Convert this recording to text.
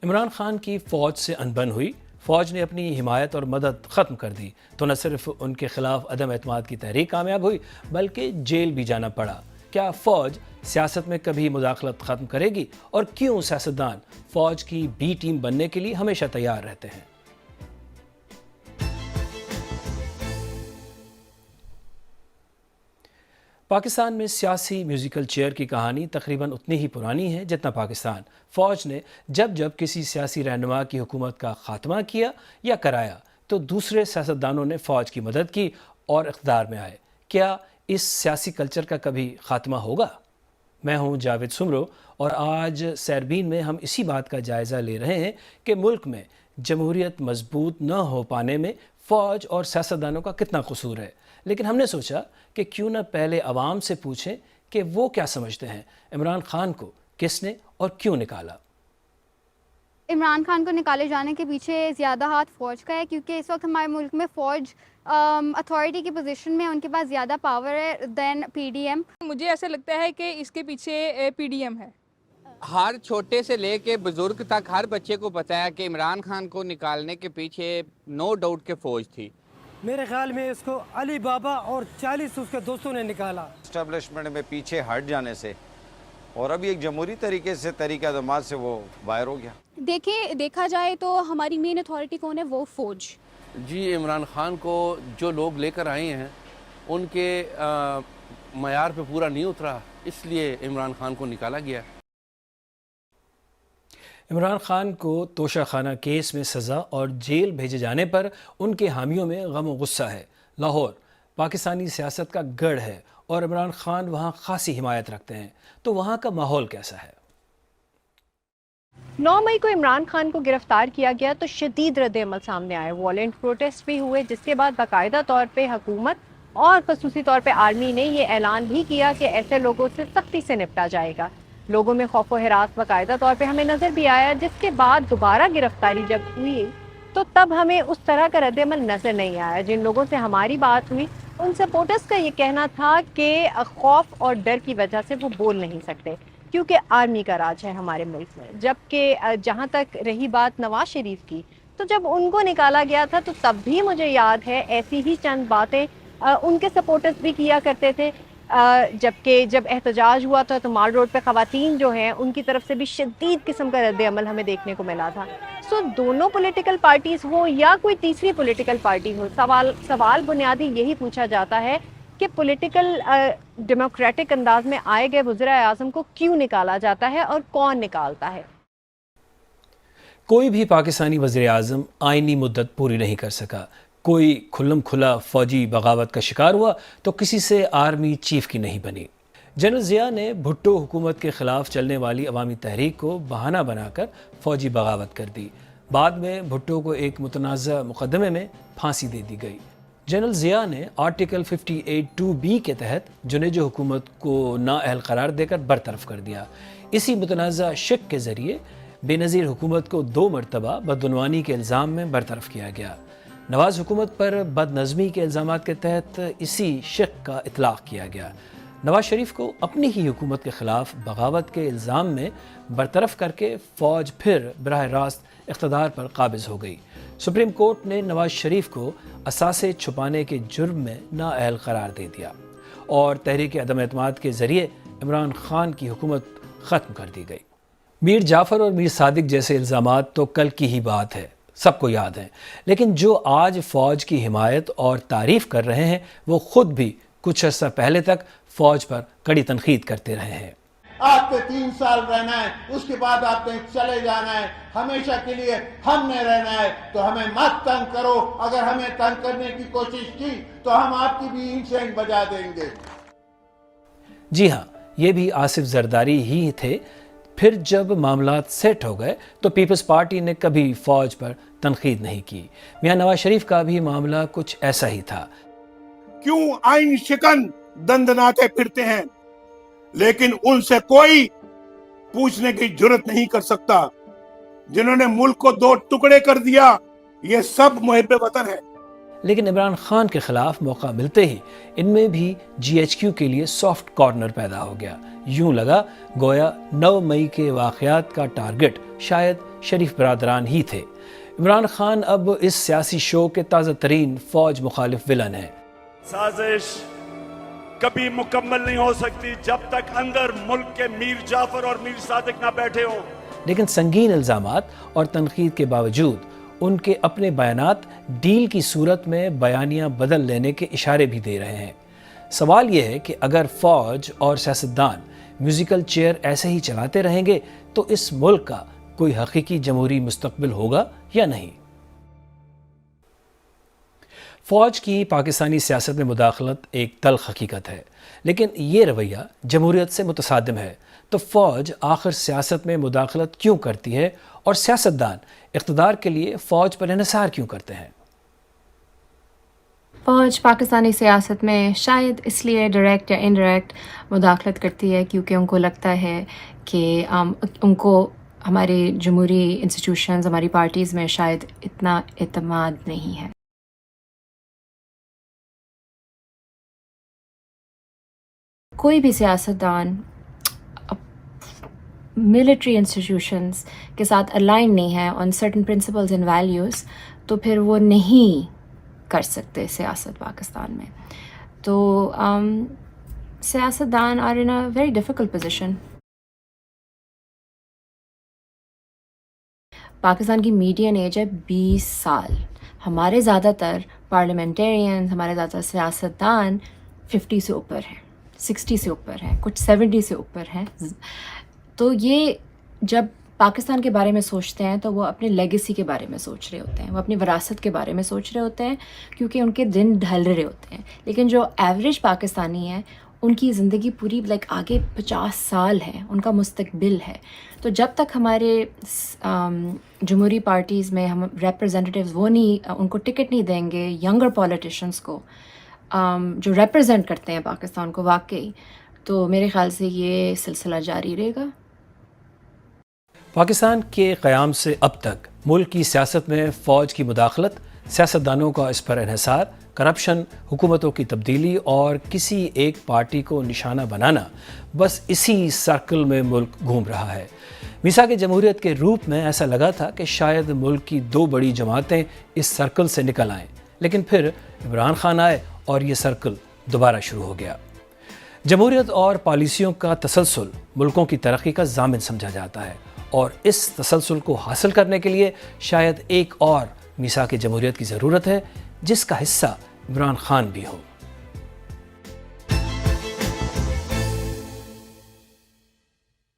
عمران خان کی فوج سے انبن ہوئی، فوج نے اپنی حمایت اور مدد ختم کر دی تو نہ صرف ان کے خلاف عدم اعتماد کی تحریک کامیاب ہوئی بلکہ جیل بھی جانا پڑا۔ کیا فوج سیاست میں کبھی مداخلت ختم کرے گی اور کیوں سیاستدان فوج کی بی ٹیم بننے کے لیے ہمیشہ تیار رہتے ہیں؟ پاکستان میں سیاسی میوزیکل چیئر کی کہانی تقریباً اتنی ہی پرانی ہے جتنا پاکستان۔ فوج نے جب کسی سیاسی رہنما کی حکومت کا خاتمہ کیا یا کرایا تو دوسرے سیاستدانوں نے فوج کی مدد کی اور اقتدار میں آئے۔ کیا اس سیاسی کلچر کا کبھی خاتمہ ہوگا؟ میں ہوں جاوید سمرو اور آج سیربین میں ہم اسی بات کا جائزہ لے رہے ہیں کہ ملک میں جمہوریت مضبوط نہ ہو پانے میں فوج اور سیاستدانوں کا کتنا قصور ہے۔ لیکن ہم نے سوچا کہ کیوں نہ پہلے عوام سے پوچھیں کہ وہ کیا سمجھتے ہیں، عمران خان کو کس نے اور کیوں نکالا؟ عمران خان کو نکالے جانے کے پیچھے زیادہ ہاتھ فوج کا ہے، کیونکہ اس وقت ہمارے ملک میں فوج اتھارٹی کی پوزیشن میں ان کے پاس زیادہ پاور ہے دین پی ڈی ایم۔ مجھے ایسا لگتا ہے کہ اس کے پیچھے پی ڈی ایم ہے۔ ہر چھوٹے سے لے کے بزرگ تک ہر بچے کو پتہ ہے کہ عمران خان کو نکالنے کے پیچھے نو ڈاؤٹ کہ فوج تھی۔ میرے خیال میں اس کو علی بابا اور 40 اس کے دوستوں نے نکالا۔ اسٹیبلشمنٹ میں پیچھے ہٹ جانے سے اور ابھی ایک جمہوری طریقے سے طریقہ دماد سے وہ باہر ہو گیا۔ دیکھا جائے تو ہماری مین اتھارٹی کون ہے؟ وہ فوج۔ جی عمران خان کو جو لوگ لے کر آئے ہیں ان کے معیار پہ پورا نہیں اترا، اس لیے عمران خان کو نکالا گیا۔ عمران خان کو توشہ خانہ کیس میں سزا اور جیل بھیجے جانے پر ان کے حامیوں میں غم و غصہ ہے۔ لاہور پاکستانی سیاست کا گڑھ ہے اور عمران خان وہاں خاصی حمایت رکھتے ہیں، تو وہاں کا ماحول کیسا ہے؟ 9 مئی کو عمران خان کو گرفتار کیا گیا تو شدید رد عمل سامنے آئے، وائلنٹ پروٹیسٹ بھی ہوئے، جس کے بعد باقاعدہ طور پہ حکومت اور خصوصی طور پہ آرمی نے یہ اعلان بھی کیا کہ ایسے لوگوں سے سختی سے نپٹا جائے گا۔ لوگوں میں خوف و ہراس باقاعدہ طور پہ ہمیں نظر بھی آیا، جس کے بعد دوبارہ گرفتاری جب ہوئی تو تب ہمیں اس طرح کا رد عمل نظر نہیں آیا۔ جن لوگوں سے ہماری بات ہوئی ان سپورٹرز کا یہ کہنا تھا کہ خوف اور ڈر کی وجہ سے وہ بول نہیں سکتے کیونکہ آرمی کا راج ہے ہمارے ملک میں۔ جبکہ جہاں تک رہی بات نواز شریف کی، تو جب ان کو نکالا گیا تھا تو تب بھی مجھے یاد ہے ایسی ہی چند باتیں ان کے سپورٹرز بھی کیا کرتے تھے۔ جبکہ جب احتجاج ہوا تھا تو مال روڈ پہ خواتین جو ہیں ان کی طرف سے بھی شدید قسم کا رد عمل ہمیں دیکھنے کو ملا تھا۔ دونوں پولیٹیکل پارٹیز ہو یا کوئی تیسری پولیٹیکل پارٹی ہو، سوال بنیادی یہی پوچھا جاتا ہے کہ پولیٹیکل ڈیموکریٹک انداز میں آئے گئے وزیر اعظم کو کیوں نکالا جاتا ہے اور کون نکالتا ہے؟ کوئی بھی پاکستانی وزیر اعظم آئینی مدت پوری نہیں کر سکا۔ کوئی کھلم کھلا فوجی بغاوت کا شکار ہوا تو کسی سے آرمی چیف کی نہیں بنی۔ جنرل ضیاء نے بھٹو حکومت کے خلاف چلنے والی عوامی تحریک کو بہانہ بنا کر فوجی بغاوت کر دی۔ بعد میں بھٹو کو ایک متنازع مقدمے میں پھانسی دے دی گئی۔ جنرل ضیاء نے آرٹیکل 58(2)(b) کے تحت جنیجو حکومت کو نااہل قرار دے کر برطرف کر دیا۔ اسی متنازع شک کے ذریعے بے نظیر حکومت کو 2 مرتبہ بدعنوانی کے الزام میں برطرف کیا گیا۔ نواز حکومت پر بد نظمی کے الزامات کے تحت اسی شق کا اطلاق کیا گیا۔ نواز شریف کو اپنی ہی حکومت کے خلاف بغاوت کے الزام میں برطرف کر کے فوج پھر براہ راست اقتدار پر قابض ہو گئی۔ سپریم کورٹ نے نواز شریف کو اثاثے چھپانے کے جرم میں نااہل قرار دے دیا اور تحریک عدم اعتماد کے ذریعے عمران خان کی حکومت ختم کر دی گئی۔ میر جعفر اور میر صادق جیسے الزامات تو کل کی ہی بات ہے، سب کو یاد ہے، لیکن جو آج فوج کی حمایت اور تعریف کر رہے ہیں وہ خود بھی کچھ عرصہ پہلے تک فوج پر کڑی تنقید کرتے رہے ہیں۔ آپ کو 3 سال رہنا ہے، اس کے بعد آپ نے چلے جانا ہے، ہمیشہ کے لیے ہم نے رہنا ہے، تو ہمیں مت تنگ کرو۔ اگر ہمیں تنگ کرنے کی کوشش کی تو ہم آپ کی بھی اینٹیں بجا دیں گے۔ جی ہاں، یہ بھی آصف زرداری ہی تھے۔ پھر جب معاملات سیٹ ہو گئے تو پیپلز پارٹی نے کبھی فوج پر تنقید نہیں کی۔ میاں نواز شریف کا بھی معاملہ کچھ ایسا ہی تھا۔ کیوں آئین شکن دندناتے پھرتے ہیں، لیکن ان سے کوئی پوچھنے کی جرت نہیں کر سکتا۔ جنہوں نے ملک کو 2 ٹکڑے کر دیا، یہ سب محب وطن ہے۔ لیکن عمران خان کے خلاف موقع ملتے ہی ان میں بھی جی ایچ کیو کے لیے سافٹ کارنر پیدا ہو گیا. یوں لگا گویا 9 مئی کے واقعات کا ٹارگٹ شاید شریف برادران ہی تھے. عمران خان اب اس سیاسی شو کے تازہ ترین فوج مخالف ولن ہیں. سازش کبھی مکمل نہیں ہو سکتی جب تک اندر ملک کے میر جعفر اور میر صادق نہ بیٹھے ہوں. لیکن سنگین الزامات اور تنقید کے باوجود ان کے اپنے بیانات ڈیل کی صورت میں بیانیاں بدل لینے کے اشارے بھی دے رہے ہیں. سوال یہ ہے کہ اگر فوج اور سیاستدان میوزیکل چیئر ایسے ہی چلاتے رہیں گے تو اس ملک کا کوئی حقیقی جمہوری مستقبل ہوگا یا نہیں؟ فوج کی پاکستانی سیاست میں مداخلت ایک تلخ حقیقت ہے، لیکن یہ رویہ جمہوریت سے متصادم ہے. تو فوج آخر سیاست میں مداخلت کیوں کرتی ہے اور سیاستدان اقتدار کے لیے فوج پر انحصار کیوں کرتے ہیں؟ فوج پاکستانی سیاست میں شاید اس لیے ڈائریکٹ یا انڈائریکٹ مداخلت کرتی ہے کیونکہ ان کو لگتا ہے کہ ان کو ہمارے جمہوری انسٹیٹیوشنز، ہماری پارٹیز میں شاید اتنا اعتماد نہیں ہے. کوئی بھی سیاستدان ملٹری انسٹیٹیوشنز کے ساتھ الائن نہیں ہے on certain principles and values تو پھر وہ نہیں کر سکتے سیاست پاکستان میں. تو سیاستدان are in a very difficult position. Pakistan کی میڈین ایج ہے 20 سال. ہمارے زیادہ تر پارلیمنٹیرینز، ہمارے زیادہ تر سیاستدان 50 سے اوپر ہیں، 60 سے اوپر ہیں، کچھ 70 سے اوپر ہیں. تو یہ جب پاکستان کے بارے میں سوچتے ہیں تو وہ اپنے لیگیسی کے بارے میں سوچ رہے ہوتے ہیں، وہ اپنی وراثت کے بارے میں سوچ رہے ہوتے ہیں کیونکہ ان کے دن ڈھل رہے ہوتے ہیں. لیکن جو ایوریج پاکستانی ہیں ان کی زندگی پوری آگے 50 سال ہے، ان کا مستقبل ہے. تو جب تک ہمارے جمہوری پارٹیز میں ہم ریپرزینٹیوز وہ نہیں، ان کو ٹکٹ نہیں دیں گے ینگر پولیٹیشنز کو جو ریپرزینٹ کرتے ہیں پاکستان کو واقعی، تو میرے خیال سے یہ سلسلہ جاری رہے گا. پاکستان کے قیام سے اب تک ملک کی سیاست میں فوج کی مداخلت، سیاستدانوں کا اس پر انحصار، کرپشن، حکومتوں کی تبدیلی اور کسی ایک پارٹی کو نشانہ بنانا، بس اسی سرکل میں ملک گھوم رہا ہے. میثاق جمہوریت کے روپ میں ایسا لگا تھا کہ شاید ملک کی 2 بڑی جماعتیں اس سرکل سے نکل آئیں، لیکن پھر عمران خان آئے اور یہ سرکل دوبارہ شروع ہو گیا. جمہوریت اور پالیسیوں کا تسلسل ملکوں کی ترقی کا ضامن سمجھا جاتا ہے، اور اس تسلسل کو حاصل کرنے کے لیے شاید ایک اور میثاق جمہوریت کی ضرورت ہے جس کا حصہ عمران خان بھی ہو.